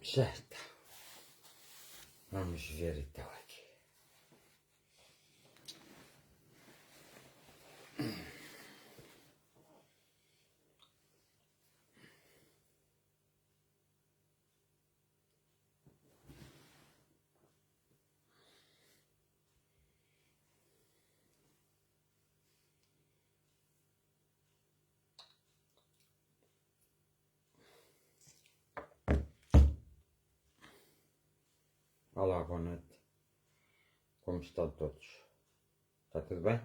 Já está. Vamos ver então aqui. Olá, boa noite. Como estão todos? Está tudo bem?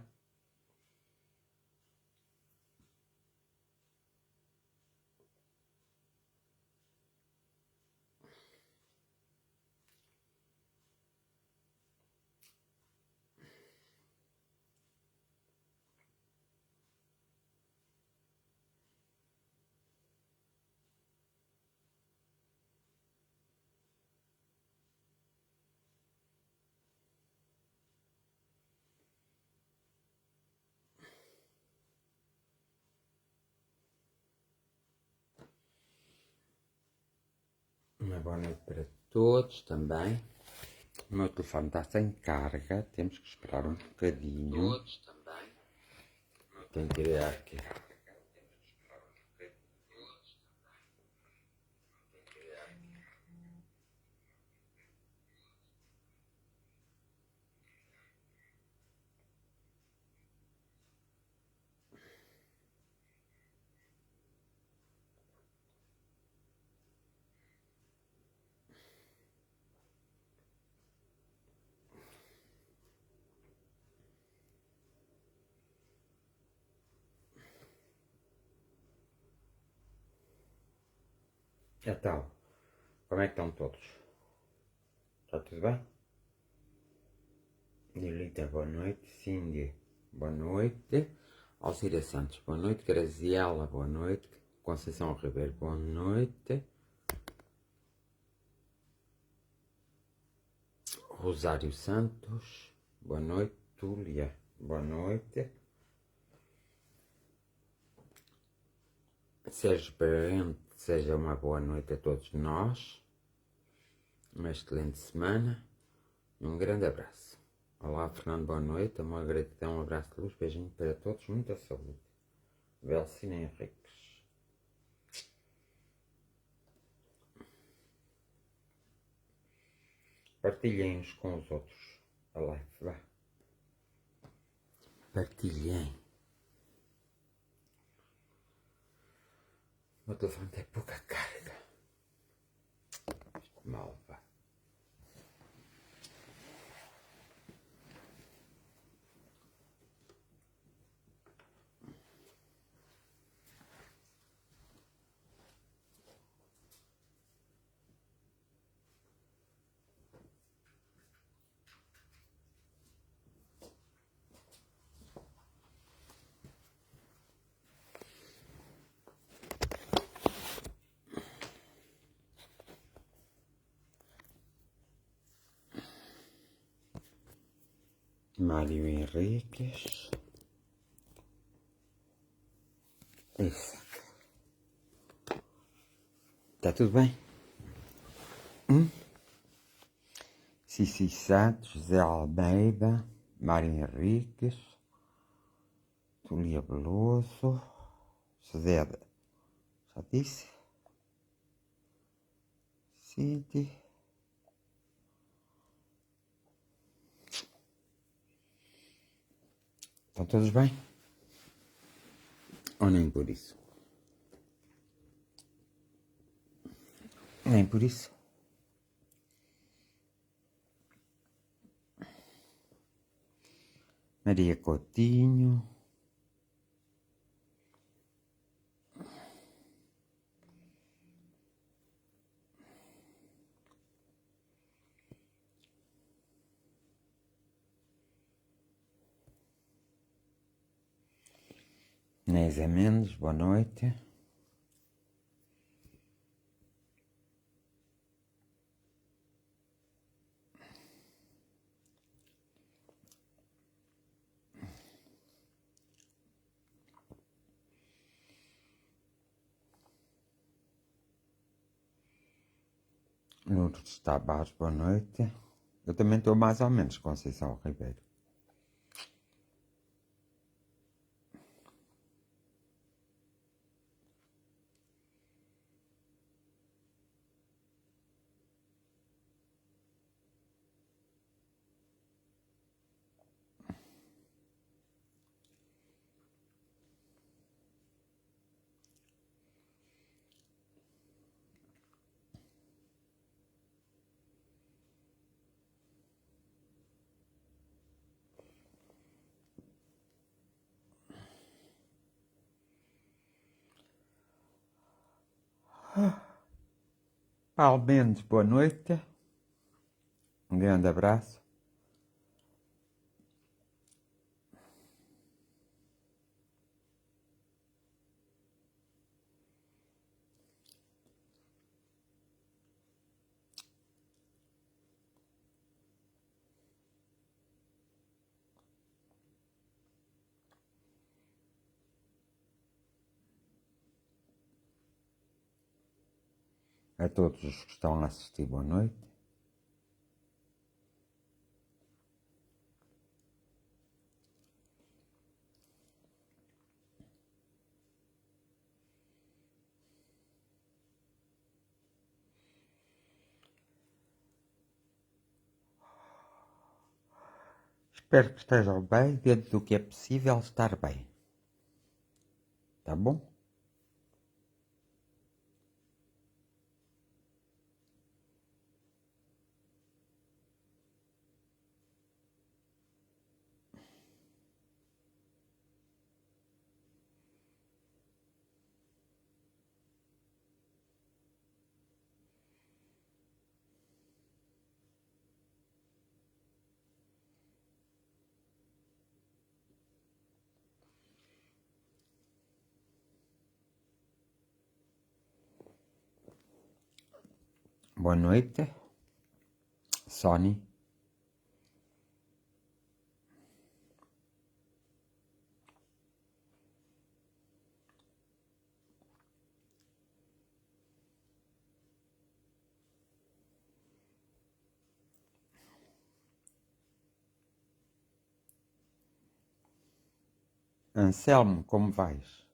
Uma boa noite para todos também. O meu telefone está sem carga, temos que esperar um bocadinho. Todos também. Tenho que ir aqui. Então, como é que estão todos? Está tudo bem? Lilita, boa noite. Cindy, boa noite. Alcira Santos, boa noite. Graziela, boa noite. Conceição Ribeiro, boa noite. Rosário Santos, boa noite. Túlia, boa noite. Sérgio Parente, seja uma boa noite a todos nós. Uma excelente semana e um grande abraço. Olá, Fernando, boa noite. Uma gratidão, um abraço de luz, beijinho para todos, muita saúde. Belcina Henriques. Partilhem uns com os outros a live, vá. Partilhem. O meu telefone tem pouca carga. Mal, vá. Mário Henriques. Isso. Está tudo bem? Cici Santos, José Almeida, Mário Henriques, Tulia Veloso, José, já disse? Cid. Estão todos bem? Ou nem por isso? Nem por isso? Maria Coutinho. Nézia Mendes, boa noite. Lourdes Tavares, boa noite. Eu também estou mais ou menos, Conceição Ribeiro. Paulo Mendes, boa noite. Um grande abraço. A todos os que estão a assistir, boa noite. Espero que estejam bem, dentro do que é possível estar bem. Tá bom? Boa noite. Sony. Anselmo, como vais?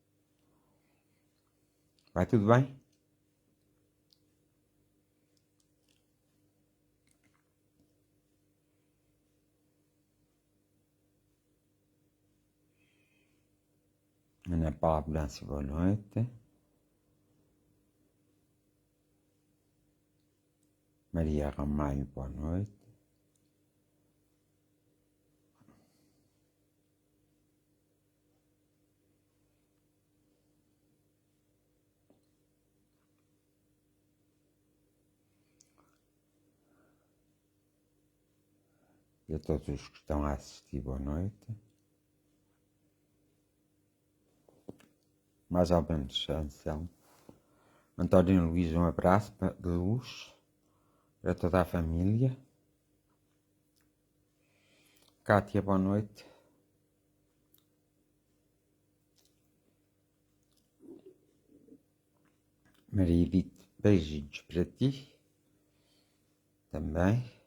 Vai tudo bem? Ana Paula Branco, boa noite. Maria Ramalho, boa noite. E a todos os que estão a assistir, boa noite. Mais ou menos, Anselmo. António Luís, um abraço de luz para toda a família. Cátia, boa noite. Maria Edith, beijinhos para ti. Também.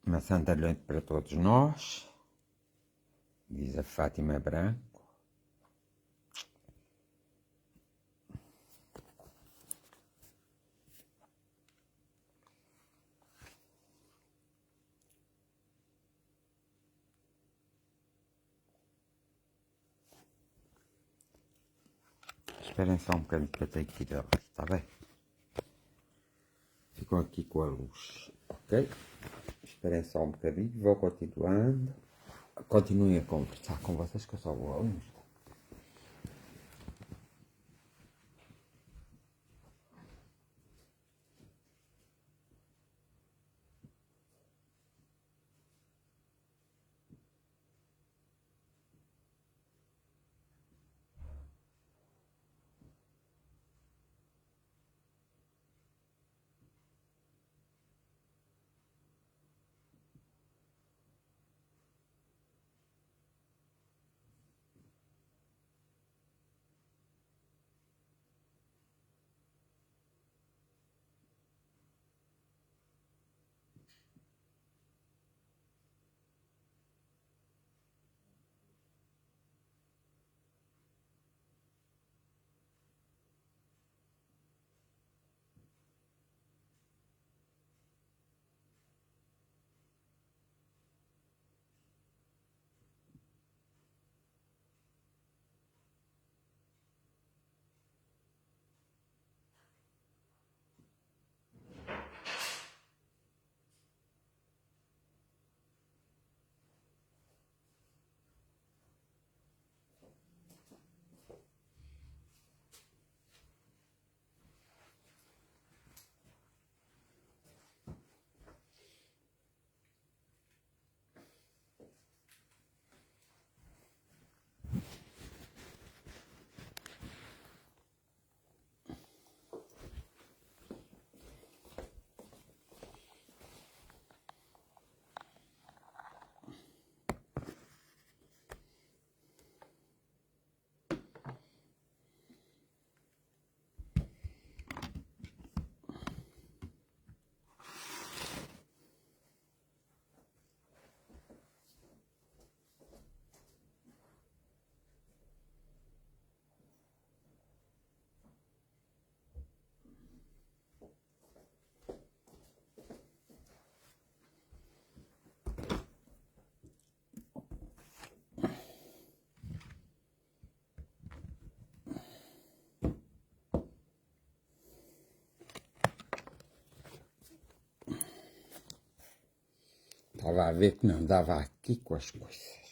Uma santa noite para todos nós, diz a Fátima Branco. Esperem só um bocadinho que eu tenho que ir a luz, está bem? Ficam aqui com a luz, ok? Esperem só um bocadinho, vou continuando. Continuem a conversar com vocês que eu só vou a luz. Estava a ver que não dava aqui com as coisas.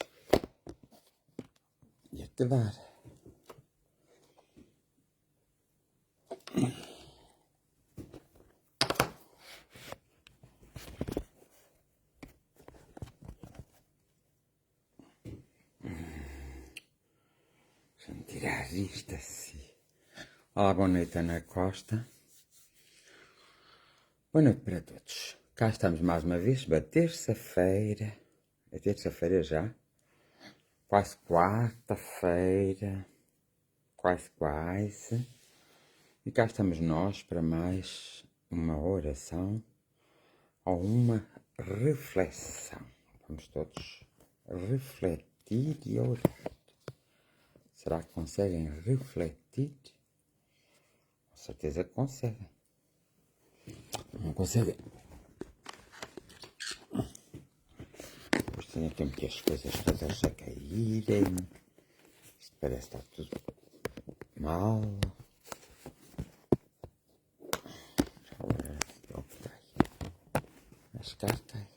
Ia que dar. Deixa-me tirar isto assim. Olá, boa noite, Ana Costa. Boa noite para todos. Cá estamos mais uma vez, terça-feira. É terça-feira já? Quase quarta-feira. Quase. E cá estamos nós para mais uma oração ou uma reflexão. Vamos todos refletir e orar. Será que conseguem refletir? Com certeza que conseguem. Não conseguem. Depois tenho aqui a meter as coisas todas a caírem. Isto parece que está tudo mal. Ok. As cartas.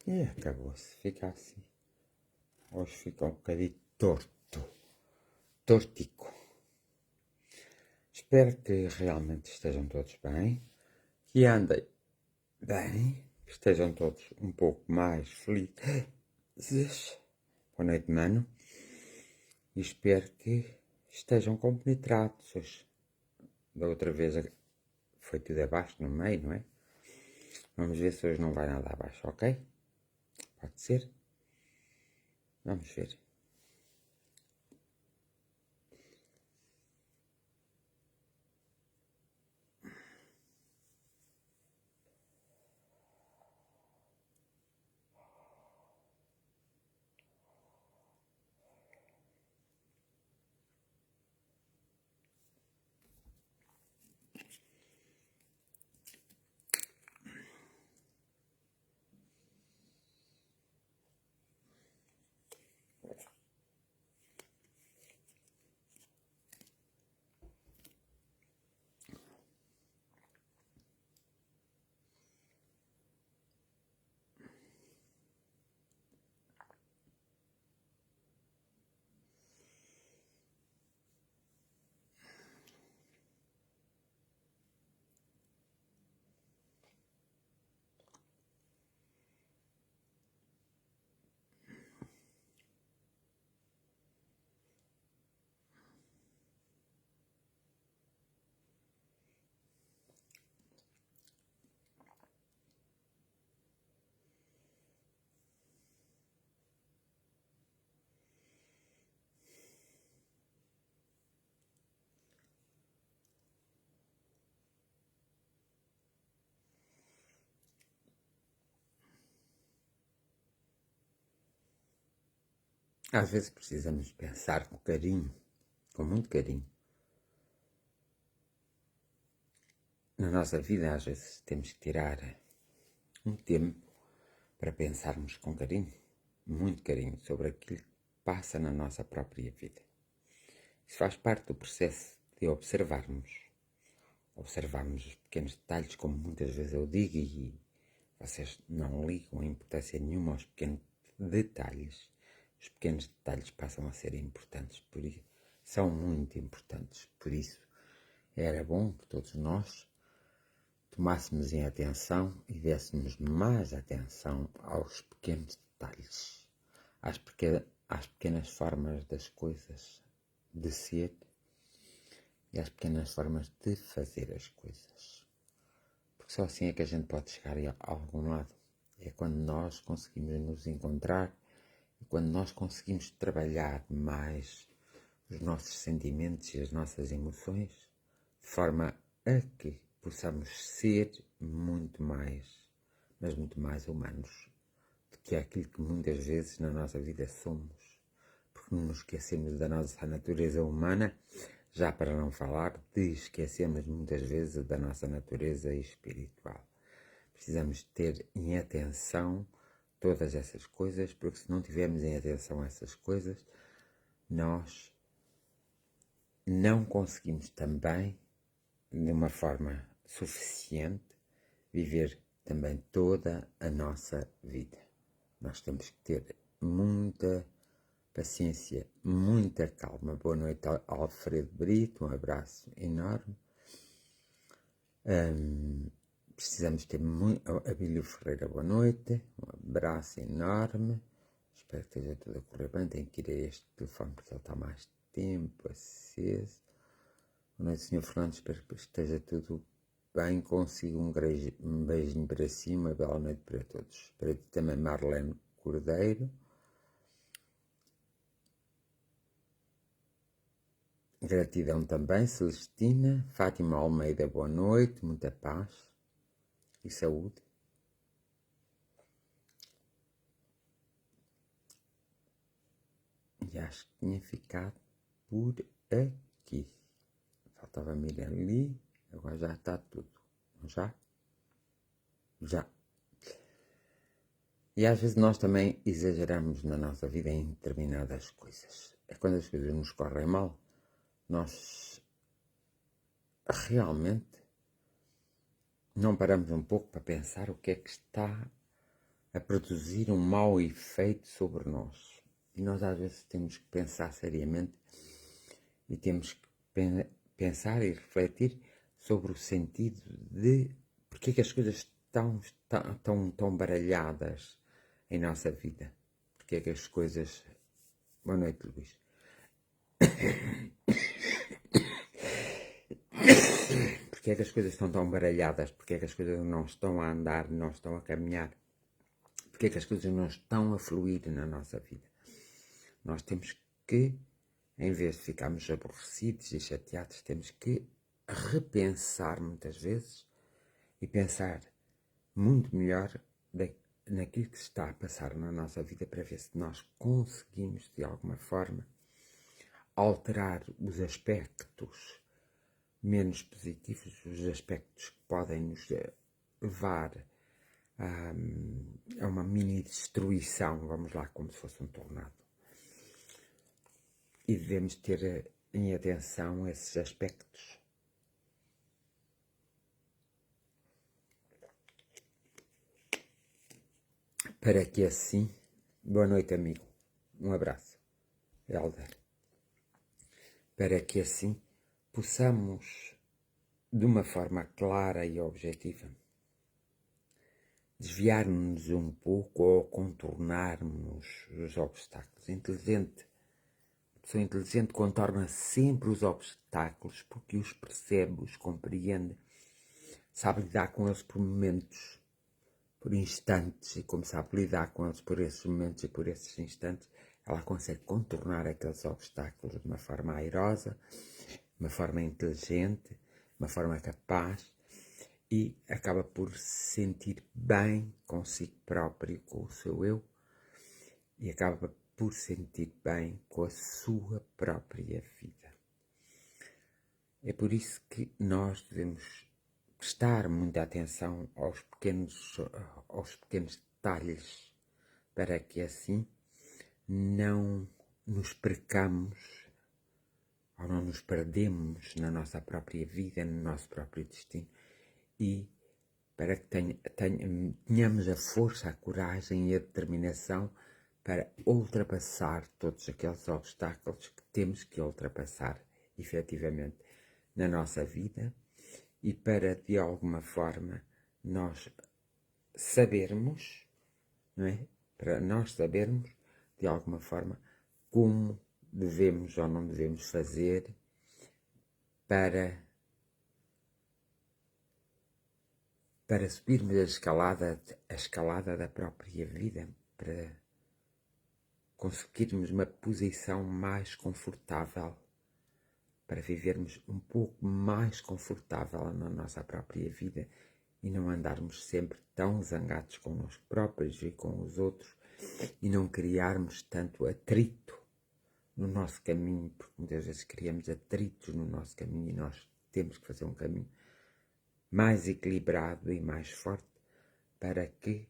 E acabou-se. Fica assim. Hoje fica um bocadinho torto. Tortico. Espero que realmente estejam todos bem. Que andem bem. Que estejam todos um pouco mais felizes. Boa noite, mano. E espero que estejam compenetrados hoje. Da outra vez foi tudo abaixo no meio, não é? Vamos ver se hoje não vai nada abaixo, ok? Pode ser? Vamos ver. Às vezes precisamos pensar com carinho, com muito carinho. Na nossa vida, às vezes, temos que tirar um tempo para pensarmos com carinho, muito carinho, sobre aquilo que passa na nossa própria vida. Isso faz parte do processo de observarmos os pequenos detalhes, como muitas vezes eu digo, e vocês não ligam importância nenhuma aos pequenos detalhes. Os pequenos detalhes passam a ser importantes, por isso, são muito importantes. Por isso, era bom que todos nós tomássemos em atenção e dessemos mais atenção aos pequenos detalhes, às pequenas formas das coisas de ser e às pequenas formas de fazer as coisas. Porque só assim é que a gente pode chegar a algum lado. É quando nós conseguimos nos encontrar e quando nós conseguimos trabalhar mais os nossos sentimentos e as nossas emoções, de forma a que possamos ser muito mais, mas muito mais humanos do que aquilo que muitas vezes na nossa vida somos, porque não nos esquecemos da nossa natureza humana, já para não falar de esquecermos muitas vezes da nossa natureza espiritual. Precisamos ter em atenção todas essas coisas, porque se não tivermos em atenção essas coisas, nós não conseguimos também, de uma forma suficiente, viver também toda a nossa vida. Nós temos que ter muita paciência, muita calma. Boa noite, Alfredo Brito, um abraço enorme. Precisamos ter muito... Abílio Ferreira, boa noite, um abraço enorme. Espero que esteja tudo a correr bem. Tenho que ir a este telefone porque ele está mais tempo aceso. Boa noite, Sr. Fernando, espero que esteja tudo bem consigo. Um beijinho para cima, uma bela noite para todos. Para ti também, Marlene Cordeiro. Gratidão também, Celestina. Fátima Almeida, boa noite, muita paz e saúde. E acho que tinha ficado por aqui. Faltava a Miriam ali, agora já está tudo. Já? Já. E às vezes nós também exageramos na nossa vida em determinadas coisas. É quando as coisas nos correm mal, nós realmente não paramos um pouco para pensar o que é que está a produzir um mau efeito sobre nós. E nós às vezes temos que pensar seriamente e temos que pensar e refletir sobre o sentido de porque é que as coisas estão tão baralhadas em nossa vida. Porque é que as coisas... Boa noite, Luís. Porque é que as coisas estão tão baralhadas? Porque é que as coisas não estão a andar, não estão a caminhar? Porque é que as coisas não estão a fluir na nossa vida? Nós temos que, em vez de ficarmos aborrecidos e chateados, temos que repensar muitas vezes e pensar muito melhor naquilo que se está a passar na nossa vida para ver se nós conseguimos, de alguma forma, alterar os aspectos menos positivos, os aspectos que podem nos levar a uma mini destruição, vamos lá, como se fosse um tornado. E devemos ter em atenção esses aspectos. Para que assim... Boa noite, amigo. Um abraço. Helder. Para que assim possamos, de uma forma clara e objetiva, desviar-nos um pouco ou contornarmos os obstáculos. A pessoa inteligente contorna sempre os obstáculos porque os percebe, os compreende, sabe lidar com eles por momentos, por instantes, e como sabe lidar com eles por esses momentos e por esses instantes, ela consegue contornar aqueles obstáculos de uma forma airosa, de uma forma inteligente, de uma forma capaz, e acaba por se sentir bem consigo próprio, com o seu eu, e acaba por sentir bem com a sua própria vida. É por isso que nós devemos prestar muita atenção aos pequenos detalhes, para que assim não nos percamos ou não nos perdemos na nossa própria vida, no nosso próprio destino, e para que tenhamos a força, a coragem e a determinação para ultrapassar todos aqueles obstáculos que temos que ultrapassar efetivamente na nossa vida, e para, de alguma forma, nós sabermos, não é? Para nós sabermos, de alguma forma, como devemos ou não devemos fazer para subirmos a escalada da própria vida, para conseguirmos uma posição mais confortável, para vivermos um pouco mais confortável na nossa própria vida e não andarmos sempre tão zangados connosco próprios e com os outros e não criarmos tanto atrito no nosso caminho, porque muitas vezes criamos atritos no nosso caminho e nós temos que fazer um caminho mais equilibrado e mais forte para que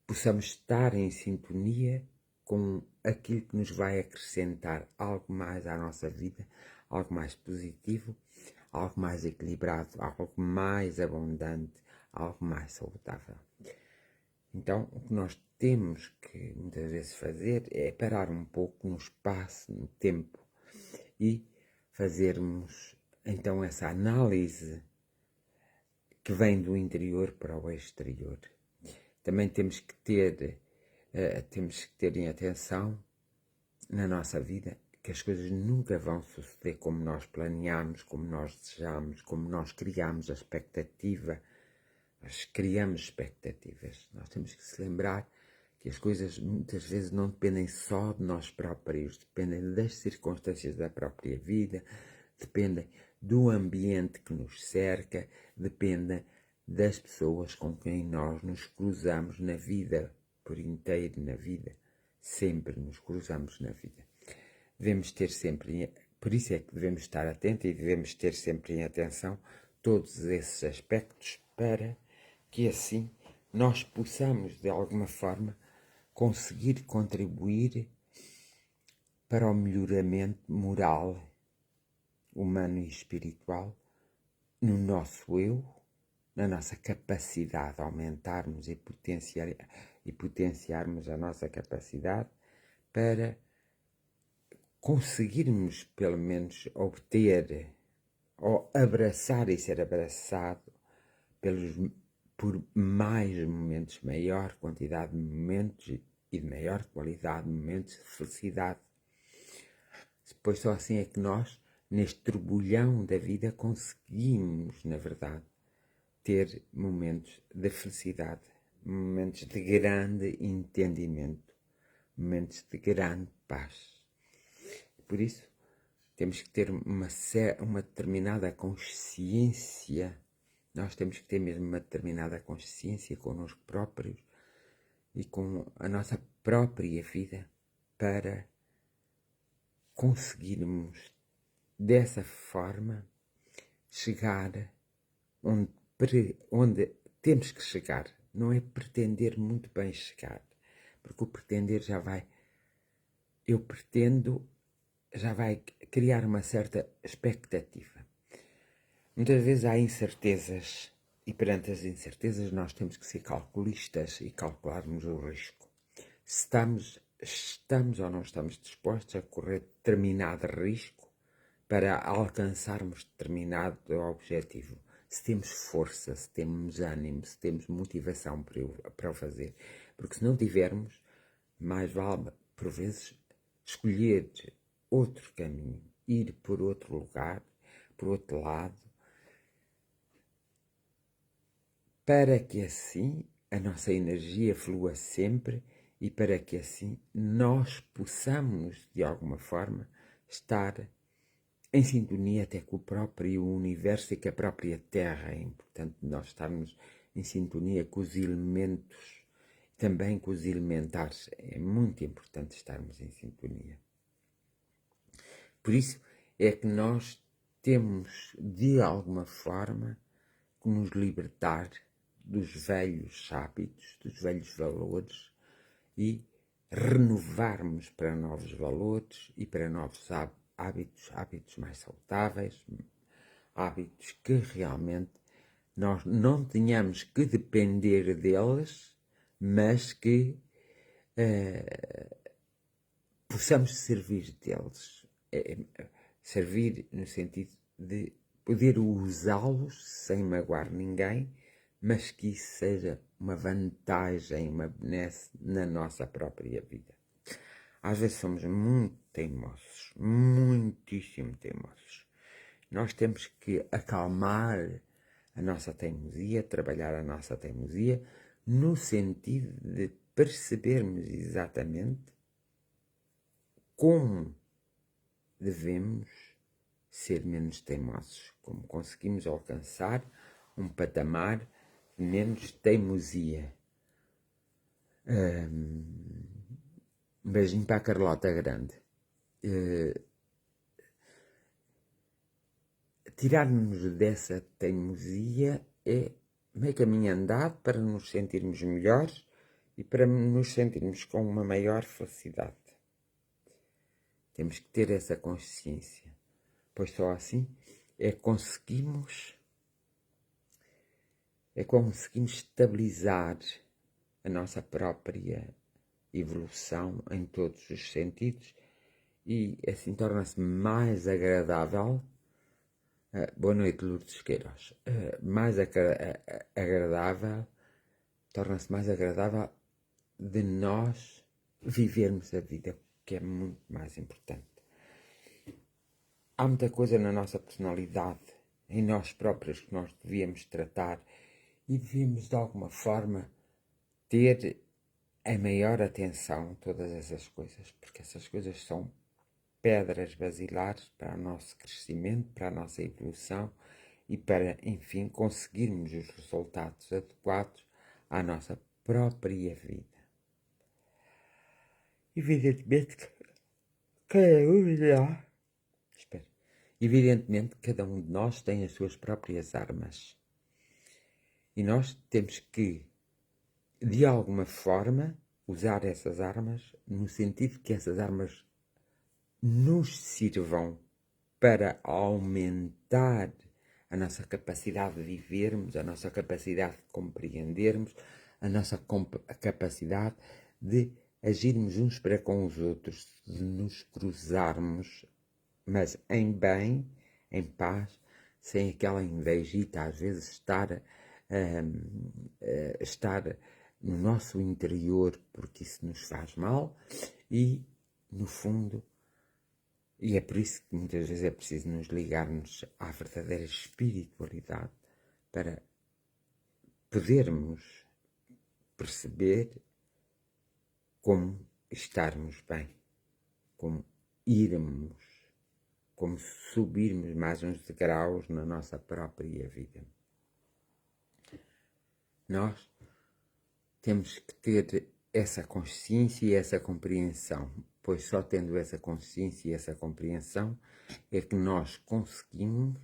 possamos estar em sintonia com aquilo que nos vai acrescentar algo mais à nossa vida, algo mais positivo, algo mais equilibrado, algo mais abundante, algo mais saudável. Então, o que nós temos que muitas vezes fazer é parar um pouco no espaço, no tempo e fazermos então essa análise que vem do interior para o exterior. Também temos que ter em atenção na nossa vida que as coisas nunca vão suceder como nós planeamos, como nós desejamos, como nós criamos a expectativa. Nós criamos expectativas. Nós temos que se lembrar que as coisas muitas vezes não dependem só de nós próprios, dependem das circunstâncias da própria vida, dependem do ambiente que nos cerca, dependem das pessoas com quem nós nos cruzamos na vida, por inteiro na vida. Sempre nos cruzamos na vida. Devemos ter sempre, por isso é que devemos estar atentos e devemos ter sempre em atenção todos esses aspectos para que assim nós possamos, de alguma forma, conseguir contribuir para o melhoramento moral, humano e espiritual no nosso eu, na nossa capacidade, aumentarmos e potenciarmos a nossa capacidade para conseguirmos, pelo menos, obter ou abraçar e ser abraçado por mais momentos, maior quantidade de momentos e de maior qualidade de momentos de felicidade. Pois só assim é que nós, neste turbulhão da vida, conseguimos, na verdade, ter momentos de felicidade, momentos de grande entendimento, momentos de grande paz. Por isso, temos que ter uma determinada consciência. Nós temos que ter mesmo uma determinada consciência connosco próprios e com a nossa própria vida para conseguirmos, dessa forma, chegar onde temos que chegar. Não é pretender muito bem chegar, porque o pretender já vai criar uma certa expectativa. Muitas vezes há incertezas e perante as incertezas nós temos que ser calculistas e calcularmos o risco. Se estamos ou não estamos dispostos a correr determinado risco para alcançarmos determinado objetivo. Se temos força, se temos ânimo, se temos motivação para o fazer. Porque se não tivermos, mais vale, por vezes, escolher outro caminho, ir por outro lugar, por outro lado, para que assim a nossa energia flua sempre e para que assim nós possamos, de alguma forma, estar em sintonia até com o próprio universo e com a própria Terra. É importante nós estarmos em sintonia com os elementos, também com os elementares. É muito importante estarmos em sintonia. Por isso é que nós temos, de alguma forma, que nos libertar dos velhos hábitos, dos velhos valores e renovarmos para novos valores e para novos hábitos mais saudáveis, hábitos que realmente nós não tenhamos que depender deles, mas que possamos servir deles. Servir no sentido de poder usá-los sem magoar ninguém, mas que isso seja uma vantagem, uma benesse na nossa própria vida. Às vezes somos muito teimosos, muitíssimo teimosos. Nós temos que acalmar a nossa teimosia, trabalhar a nossa teimosia, no sentido de percebermos exatamente como devemos ser menos teimosos, como conseguimos alcançar um patamar de menos teimosia. Um beijinho para a Carlota Grande. Tirar-nos dessa teimosia é meio caminho andado para nos sentirmos melhores e para nos sentirmos com uma maior felicidade. Temos que ter essa consciência, pois só assim é que conseguimos estabilizar a nossa própria evolução em todos os sentidos e assim torna-se mais agradável. Boa noite, Lourdes Queiroz. Torna-se mais agradável de nós vivermos a vida, que é muito mais importante. Há muita coisa na nossa personalidade, em nós próprios, que nós devíamos tratar e devíamos, de alguma forma, ter a maior atenção a todas essas coisas, porque essas coisas são pedras basilares para o nosso crescimento, para a nossa evolução e para, enfim, conseguirmos os resultados adequados à nossa própria vida. Evidentemente, cada um de nós tem as suas próprias armas. E nós temos que, de alguma forma, usar essas armas no sentido que essas armas nos sirvam para aumentar a nossa capacidade de vivermos, a nossa capacidade de compreendermos, a nossa capacidade de agirmos uns para com os outros, de nos cruzarmos, mas em bem, em paz, sem aquela invejita, às vezes estar no nosso interior, porque isso nos faz mal e, no fundo, e é por isso que muitas vezes é preciso nos ligarmos à verdadeira espiritualidade para podermos perceber como estarmos bem, como irmos, como subirmos mais uns degraus na nossa própria vida. Nós temos que ter essa consciência e essa compreensão, pois só tendo essa consciência e essa compreensão é que nós conseguimos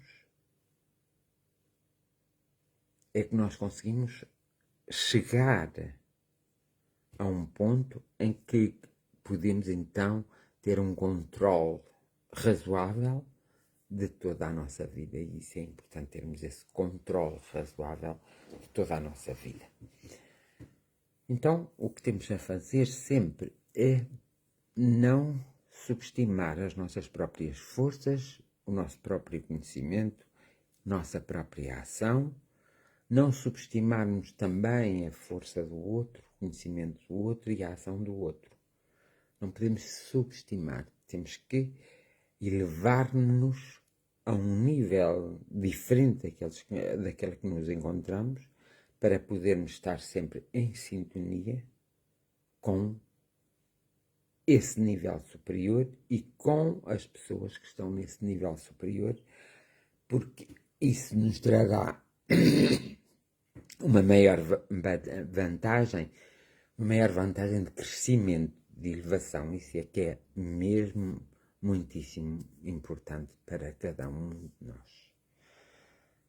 chegar a um ponto em que podemos então ter um controle razoável de toda a nossa vida, e isso é importante, termos esse controle razoável de toda a nossa vida. Então, o que temos a fazer sempre é não subestimar as nossas próprias forças, o nosso próprio conhecimento, nossa própria ação, não subestimarmos também a força do outro, o conhecimento do outro e a ação do outro. Não podemos subestimar, temos que elevar-nos a um nível diferente daquele que nos encontramos, para podermos estar sempre em sintonia com esse nível superior e com as pessoas que estão nesse nível superior, porque isso nos trará uma maior vantagem de crescimento, de elevação. Isso é que é mesmo muitíssimo importante para cada um de nós.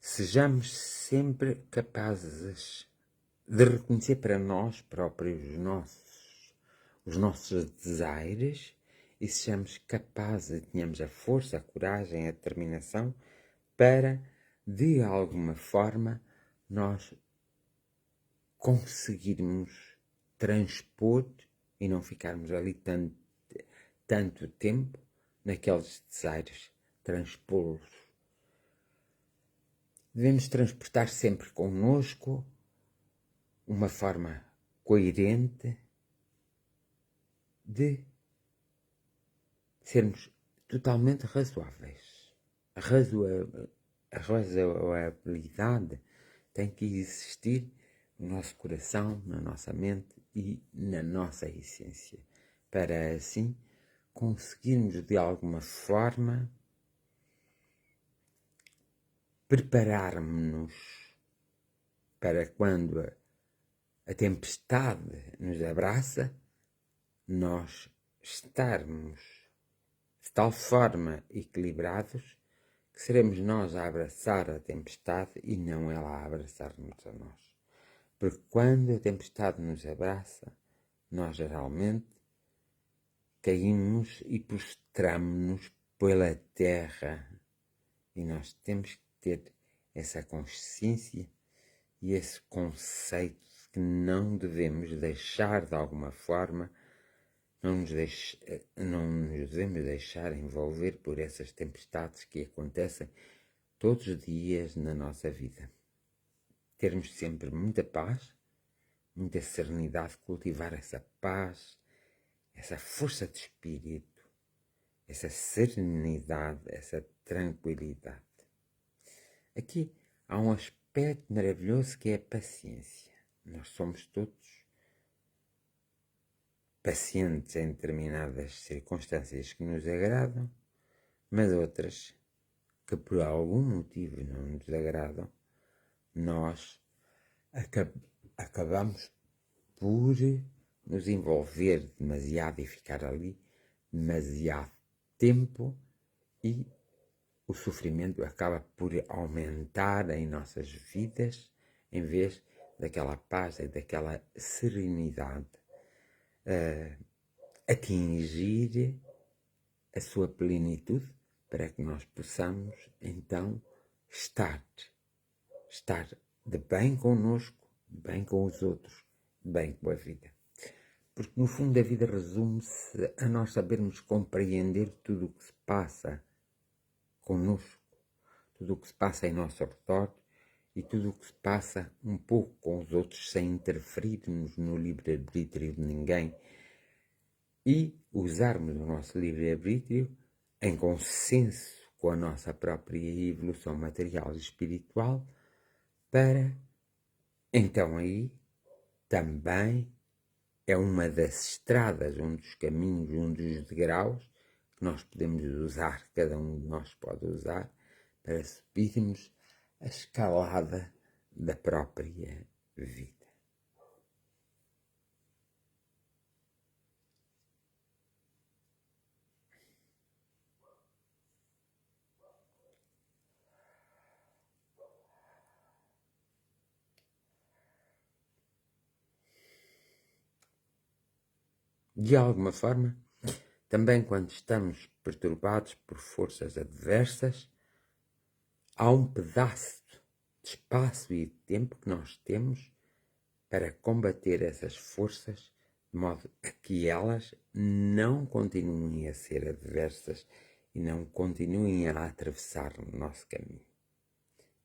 Sejamos sempre capazes de reconhecer para nós próprios os nossos desaires e sejamos capazes, tenhamos a força, a coragem, a determinação para, de alguma forma, nós conseguirmos transpor e não ficarmos ali tanto tempo naqueles desaires, transpô-los. Devemos transportar sempre connosco uma forma coerente de sermos totalmente razoáveis. A razoabilidade tem que existir no nosso coração, na nossa mente e na nossa essência, para assim conseguirmos de alguma forma prepararmos-nos para quando a tempestade nos abraça, nós estarmos de tal forma equilibrados que seremos nós a abraçar a tempestade e não ela a abraçar-nos a nós. Porque quando a tempestade nos abraça, nós geralmente caímos e prostramos-nos pela terra. E nós temos que ter essa consciência e esse conceito de que não devemos deixar de alguma forma, não nos devemos deixar envolver por essas tempestades que acontecem todos os dias na nossa vida. Termos sempre muita paz, muita serenidade, cultivar essa paz, essa força de espírito, essa serenidade, essa tranquilidade. Aqui há um aspecto maravilhoso que é a paciência. Nós somos todos pacientes em determinadas circunstâncias que nos agradam, mas outras que por algum motivo não nos agradam, nós acabamos por nos envolver demasiado e ficar ali demasiado tempo e o sofrimento acaba por aumentar em nossas vidas em vez daquela paz e daquela serenidade atingir a sua plenitude para que nós possamos então estar de bem connosco, de bem com os outros, de bem com a vida. Porque no fundo a vida resume-se a nós sabermos compreender tudo o que se passa connosco, tudo o que se passa em nosso redor e tudo o que se passa um pouco com os outros sem interferirmos no livre-arbítrio de ninguém e usarmos o nosso livre-arbítrio em consenso com a nossa própria evolução material e espiritual para, então aí, também é uma das estradas, um dos caminhos, um dos degraus que nós podemos usar, cada um de nós pode usar, para subirmos a escalada da própria vida. De alguma forma, também quando estamos perturbados por forças adversas, há um pedaço de espaço e de tempo que nós temos para combater essas forças, de modo a que elas não continuem a ser adversas e não continuem a atravessar o nosso caminho.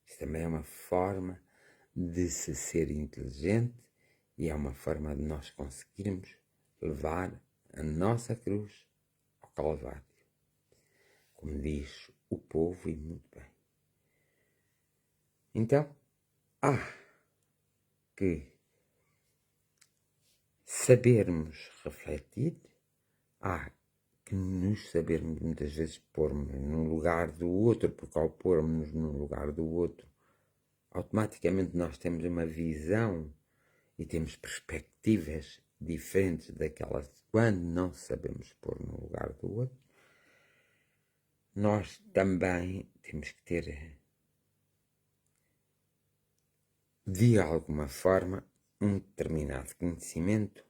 Isso também é uma forma de se ser inteligente e é uma forma de nós conseguirmos levar a nossa cruz ao Calvário, como diz o povo, e muito bem. Então, há que sabermos refletir, há que nos sabermos muitas vezes pormos no lugar do outro, porque ao pormos no lugar do outro, automaticamente nós temos uma visão e temos perspectivas diferentes daquelas de quando não sabemos pôr no lugar do outro. Nós também temos que ter, de alguma forma, um determinado conhecimento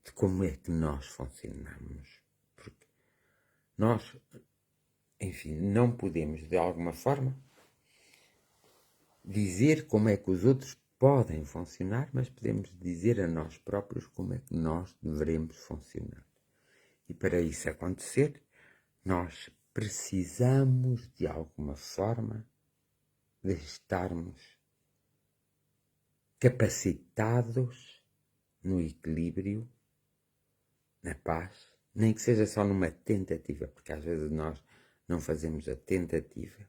de como é que nós funcionamos. Porque nós, enfim, não podemos, de alguma forma, dizer como é que os outros podem funcionar, mas podemos dizer a nós próprios como é que nós devemos funcionar. E para isso acontecer, nós precisamos, de alguma forma, de estarmos capacitados no equilíbrio, na paz, nem que seja só numa tentativa, porque às vezes nós não fazemos a tentativa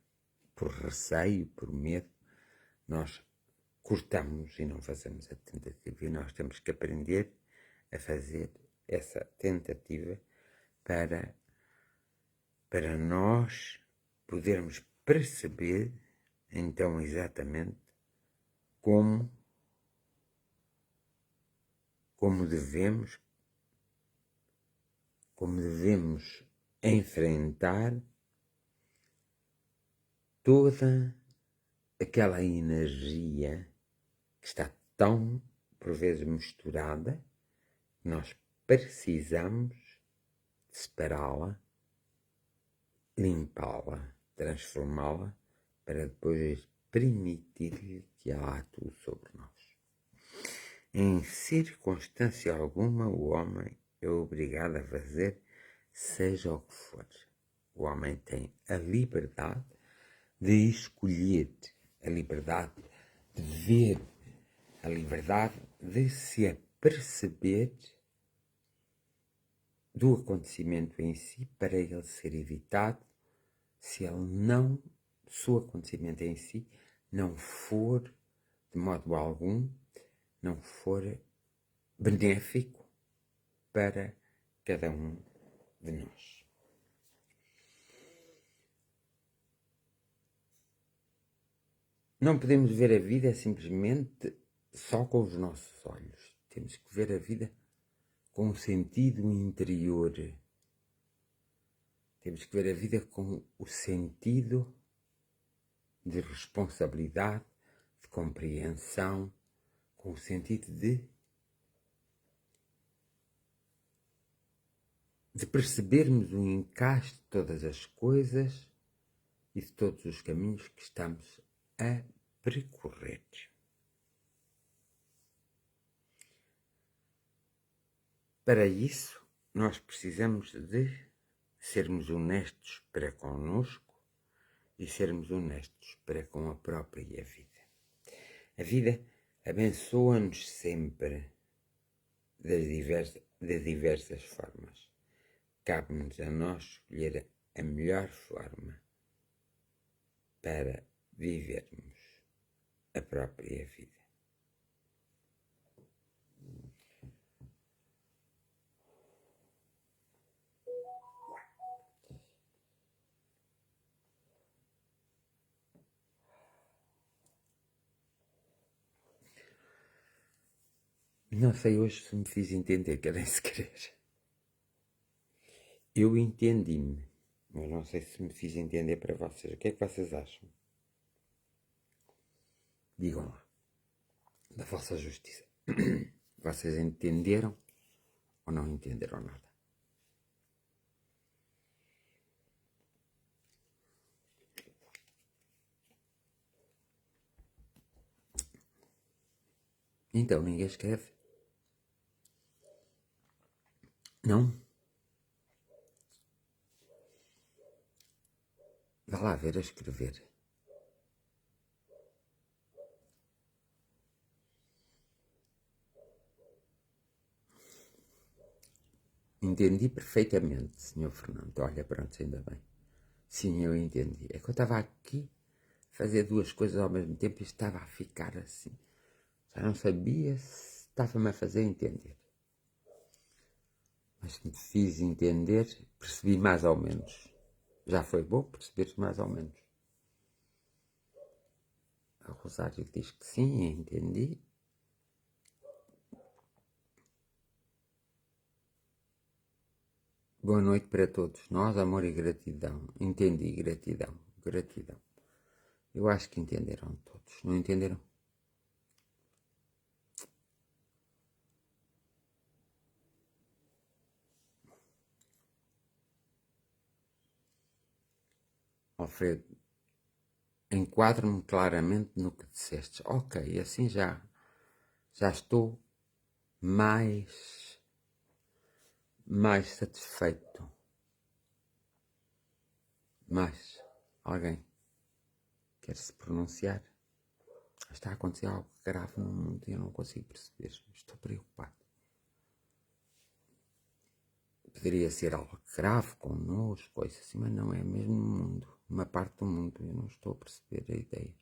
por receio, por medo, nós cortamos e não fazemos a tentativa, e nós temos que aprender a fazer essa tentativa para nós podermos perceber, então, exatamente como devemos enfrentar toda aquela energia que está tão, por vezes, misturada, que nós precisamos de separá-la, limpá-la, transformá-la, para depois permitir-lhe que ela atue sobre nós. Em circunstância alguma o homem é obrigado a fazer seja o que for. O homem tem a liberdade de escolher, a liberdade de ver, a liberdade de se aperceber do acontecimento em si para ele ser evitado, se o acontecimento em si não for, de modo algum, não for benéfico para cada um de nós. Não podemos ver a vida simplesmente só com os nossos olhos. Temos que ver a vida com um sentido interior. Temos que ver a vida com o sentido de responsabilidade, de compreensão, com o sentido de percebermos o encaixe de todas as coisas e de todos os caminhos que estamos a percorrer. Para isso, nós precisamos de sermos honestos para connosco e sermos honestos para com a própria vida. A vida abençoa-nos sempre de diversas formas. Cabe-nos a nós escolher a melhor forma para vivermos a própria vida. Não sei hoje se me fiz entender, querem se querer. Eu entendi-me, mas não sei se me fiz entender para vocês. O que é que vocês acham? Digam lá, da vossa justiça. Vocês entenderam ou não entenderam nada? Então, ninguém escreve? Não? Vá lá ver a escrever. Entendi perfeitamente, Sr. Fernando. Olha, pronto, ainda bem. Sim, eu entendi. É que eu estava aqui a fazer duas coisas ao mesmo tempo e estava a ficar assim. Já não sabia se estava-me a fazer entender. Mas me fiz entender, percebi mais ou menos. Já foi bom perceber mais ou menos. A Rosário diz que sim, entendi. Boa noite para todos nós, amor e gratidão. Entendi, gratidão, gratidão. Eu acho que entenderam todos, não entenderam? Alfredo, enquadro-me claramente no que disseste. Ok, assim já estou mais satisfeito. Mas alguém quer se pronunciar? Está a acontecer algo grave no mundo e eu não consigo perceber. Estou preocupado. Poderia ser algo grave connosco, coisa assim, mas não é mesmo no mundo. Uma parte do mundo, eu não estou a perceber a ideia.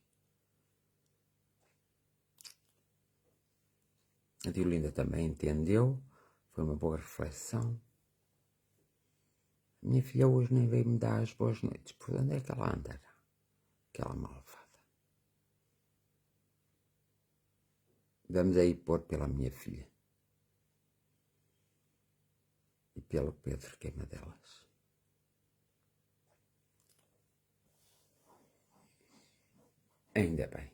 A Diolinda também entendeu, foi uma boa reflexão. Minha filha hoje nem veio me dar as boas noites. Por onde é que ela andará? Aquela malvada. Vamos aí pôr pela minha filha. E pelo Pedro, que é uma delas. Ainda bem.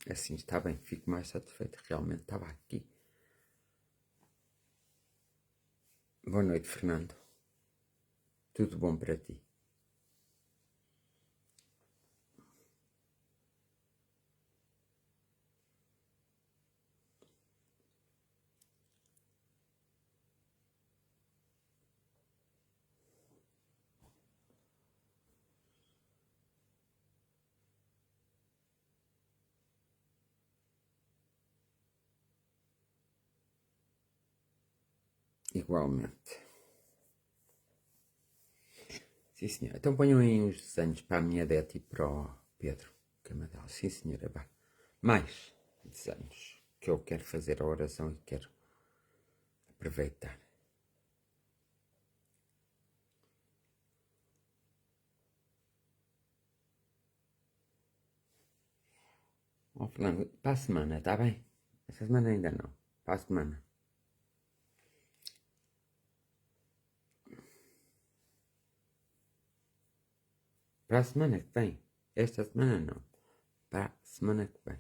Assim está bem, fico mais satisfeito. Realmente estava aqui. Boa noite, Fernando. Tudo bom para ti? Igualmente. Sim, senhora. Então ponham aí uns desenhos para a minha Dete e para o Pedro, que é uma delas. Sim, senhora. Vá. Mais desenhos, que eu quero fazer a oração e quero aproveitar. Ó, Fernando, para a semana, está bem? Esta semana ainda não. Para a semana. Para a semana que vem. Esta semana não. Para a semana que vem.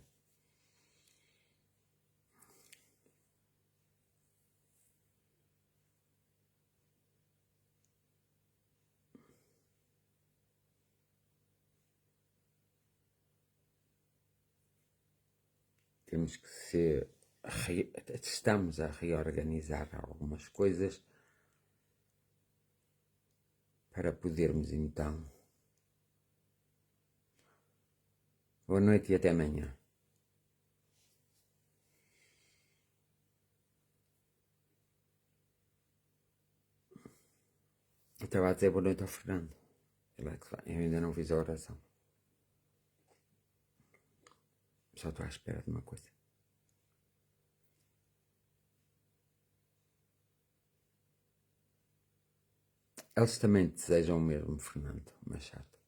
Temos que ser. Estamos a reorganizar algumas coisas para podermos então. Boa noite e até amanhã. Eu estava a dizer boa noite ao Fernando. Ele é que vai. Eu ainda não fiz a oração. Só estou à espera de uma coisa. Eles também desejam o mesmo, Fernando Machado.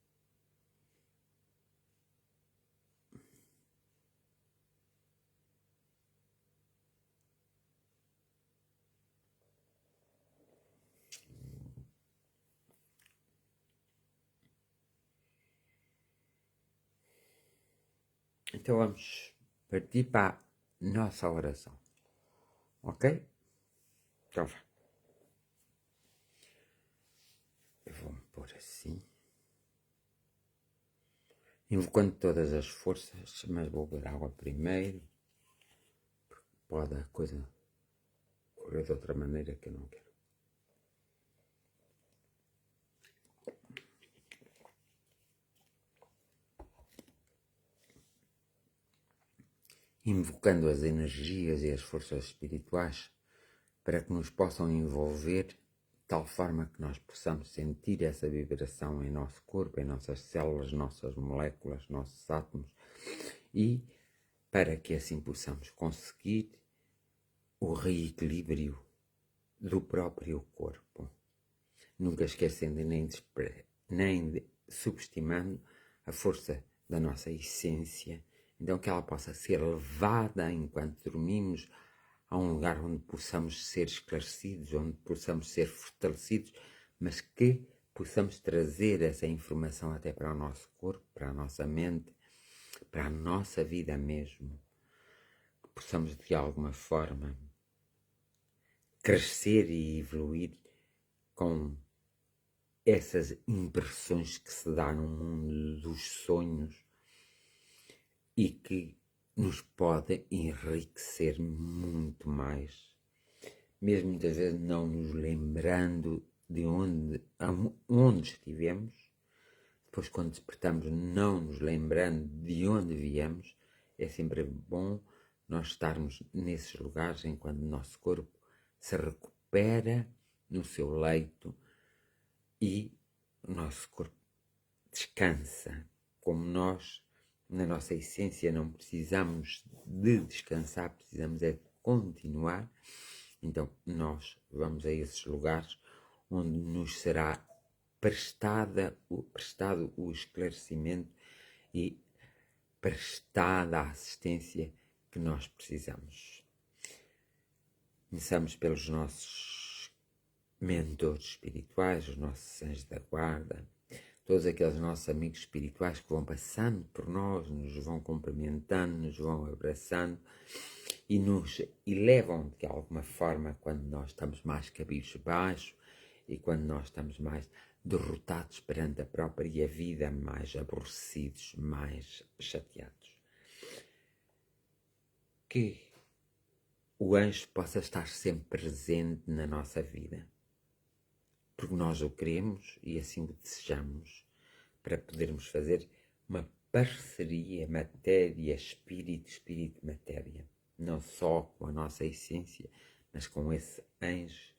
Então vamos partir para a nossa oração. Ok? Então vá. Eu vou-me pôr assim. Invocando todas as forças, mas vou beber água primeiro. Pode a coisa correr de outra maneira que eu não quero. Invocando as energias e as forças espirituais para que nos possam envolver de tal forma que nós possamos sentir essa vibração em nosso corpo, em nossas células, nossas moléculas, nossos átomos, e para que assim possamos conseguir o reequilíbrio do próprio corpo. Nunca esquecendo nem subestimando a força da nossa essência, então que ela possa ser levada enquanto dormimos a um lugar onde possamos ser esclarecidos, onde possamos ser fortalecidos, mas que possamos trazer essa informação até para o nosso corpo, para a nossa mente, para a nossa vida mesmo, que possamos de alguma forma crescer e evoluir com essas impressões que se dá no mundo dos sonhos e que nos podem enriquecer muito mais, mesmo muitas vezes não nos lembrando de onde estivemos, depois quando despertamos não nos lembrando de onde viemos. É sempre bom nós estarmos nesses lugares enquanto o nosso corpo se recupera no seu leito e o nosso corpo descansa, como nós na nossa essência não precisamos de descansar, precisamos é de continuar. Então nós vamos a esses lugares onde nos será prestado o esclarecimento e prestada a assistência que nós precisamos. Começamos pelos nossos mentores espirituais, os nossos anjos da guarda, todos aqueles nossos amigos espirituais que vão passando por nós, nos vão cumprimentando, nos vão abraçando e nos elevam de alguma forma quando nós estamos mais cabisbaixo e quando nós estamos mais derrotados perante a própria vida, mais aborrecidos, mais chateados. Que o anjo possa estar sempre presente na nossa vida, porque nós o queremos e assim o desejamos, para podermos fazer uma parceria matéria-espírito, espírito-matéria, não só com a nossa essência, mas com esse anjo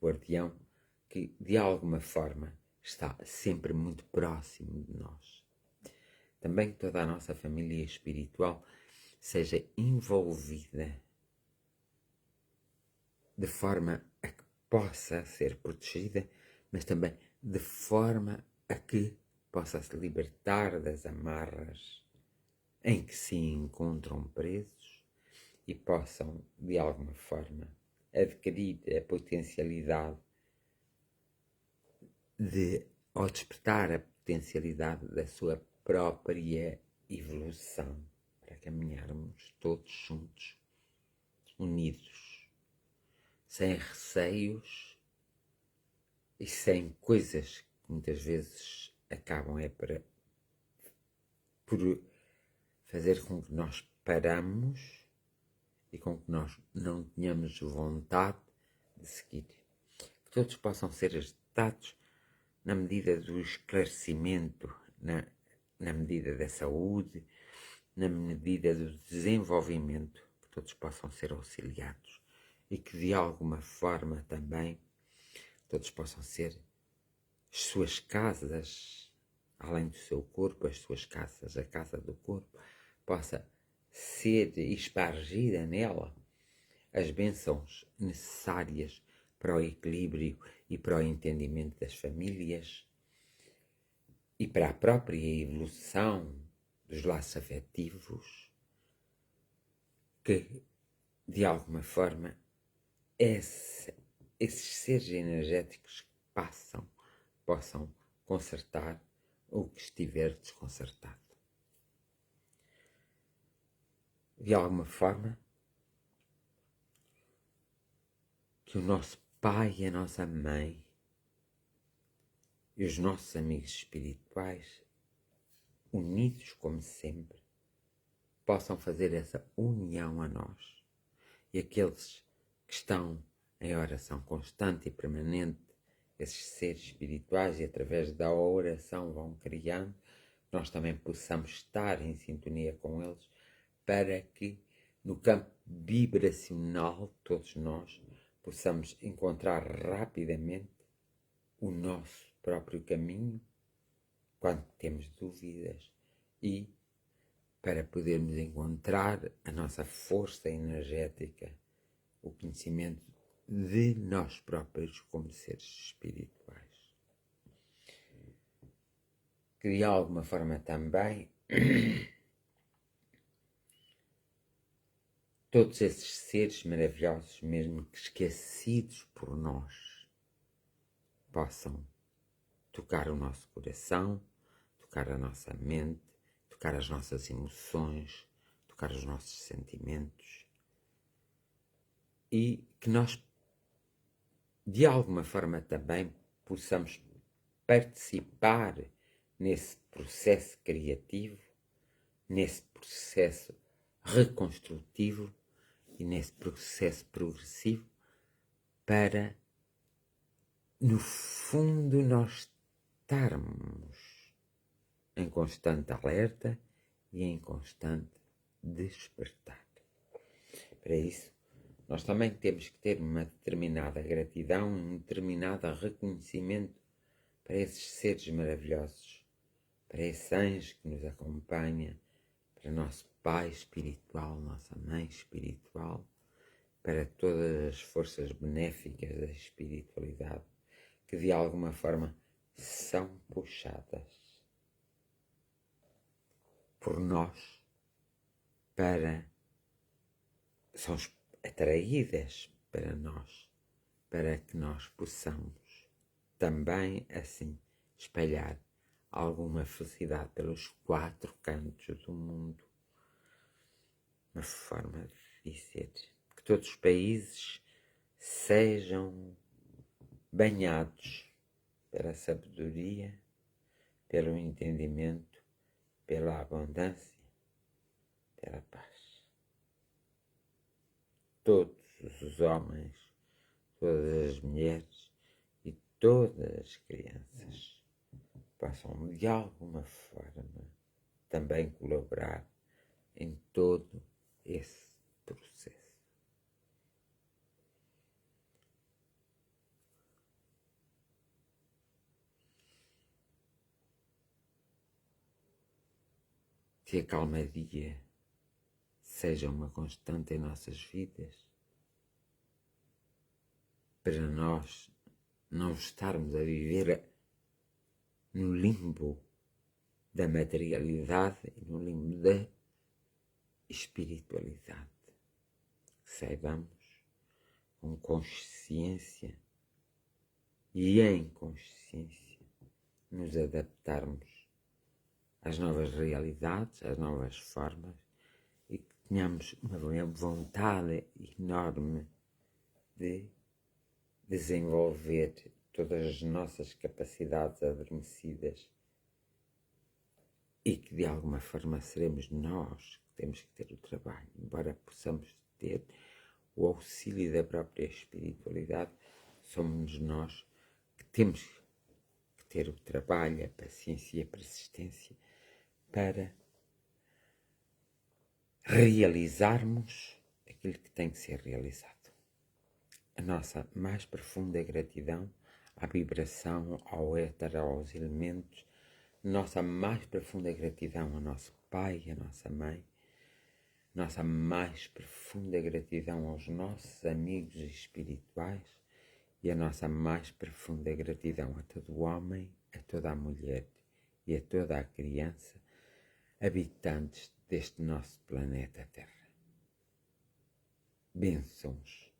guardião que de alguma forma está sempre muito próximo de nós. Também que toda a nossa família espiritual seja envolvida de forma a que possa ser protegida, mas também de forma a que possa se libertar das amarras em que se encontram presos e possam, de alguma forma, adquirir a potencialidade ou despertar a potencialidade da sua própria evolução, para caminharmos todos juntos, unidos, sem receios e sem coisas que muitas vezes acabam por fazer com que nós paramos e com que nós não tenhamos vontade de seguir. Que todos possam ser ajudados na medida do esclarecimento, na medida da saúde, na medida do desenvolvimento, que todos possam ser auxiliados e que de alguma forma também todos possam ser as suas casas, além do seu corpo, as suas casas, a casa do corpo, possa ser espargida nela as bênçãos necessárias para o equilíbrio e para o entendimento das famílias e para a própria evolução dos laços afetivos, que de alguma forma esses seres energéticos que possam consertar o que estiver desconcertado. De alguma forma, que o nosso pai e a nossa mãe e os nossos amigos espirituais, unidos como sempre, possam fazer essa união a nós. E aqueles que estão em oração constante e permanente, esses seres espirituais, e através da oração vão criando, nós também possamos estar em sintonia com eles, para que no campo vibracional todos nós possamos encontrar rapidamente o nosso próprio caminho quando temos dúvidas e para podermos encontrar a nossa força energética, o conhecimento de nós próprios como seres espirituais. Que de alguma forma também todos esses seres maravilhosos, mesmo que esquecidos por nós, possam tocar o nosso coração, tocar a nossa mente, tocar as nossas emoções, tocar os nossos sentimentos e que nós, de alguma forma também, possamos participar nesse processo criativo, nesse processo reconstrutivo e nesse processo progressivo, para, no fundo, nós estarmos em constante alerta e em constante despertar. Para isso, nós também temos que ter uma determinada gratidão, um determinado reconhecimento para esses seres maravilhosos, para esse anjo que nos acompanha, para nosso Pai espiritual, nossa Mãe espiritual, para todas as forças benéficas da espiritualidade que de alguma forma são puxadas por nós são atraídas para nós, para que nós possamos também assim espalhar alguma felicidade pelos 4 cantos do mundo. Uma forma de dizer que todos os países sejam banhados pela sabedoria, pelo entendimento, pela abundância, pela paz. Todos os homens, todas as mulheres e todas as crianças possam de alguma forma também colaborar em todo esse processo. Que a calmaria seja uma constante em nossas vidas, para nós não estarmos a viver no limbo da materialidade e no limbo da espiritualidade. Que saibamos com consciência e em consciência nos adaptarmos às novas realidades, às novas formas, e que tenhamos uma vontade enorme de desenvolver todas as nossas capacidades adormecidas e que de alguma forma seremos nós que temos que ter o trabalho, embora possamos ter o auxílio da própria espiritualidade, somos nós que temos que ter o trabalho, a paciência e a persistência para realizarmos aquilo que tem que ser realizado. A nossa mais profunda gratidão à vibração, ao éter, aos elementos, nossa mais profunda gratidão ao nosso Pai e à nossa Mãe, nossa mais profunda gratidão aos nossos amigos espirituais e a nossa mais profunda gratidão a todo homem, a toda a mulher e a toda a criança, habitantes deste nosso planeta Terra. Bênçãos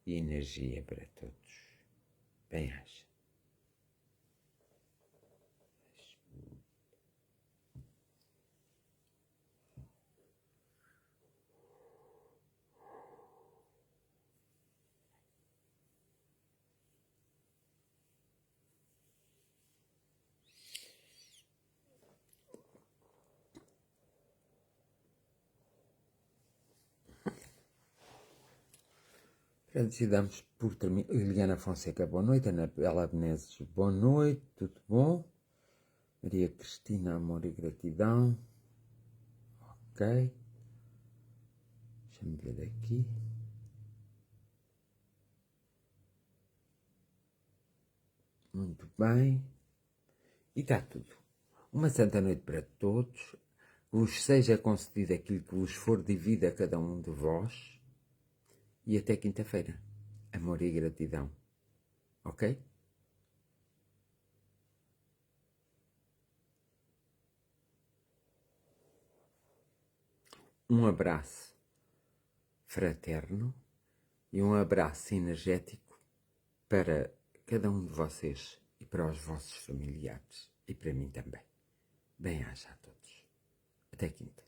e energia para todos. Bem-aja. Pronto, e damos por terminar. Liliana Fonseca, boa noite. Anabela Menezes, boa noite, tudo bom? Maria Cristina, amor e gratidão. Ok. Deixa-me ver aqui. Muito bem. E está tudo. Uma santa noite para todos. Que vos seja concedido aquilo que vos for devido a cada um de vós. E até quinta-feira. Amor e gratidão. Ok? Um abraço fraterno e um abraço energético para cada um de vocês e para os vossos familiares e para mim também. Bem-aja a todos. Até quinta.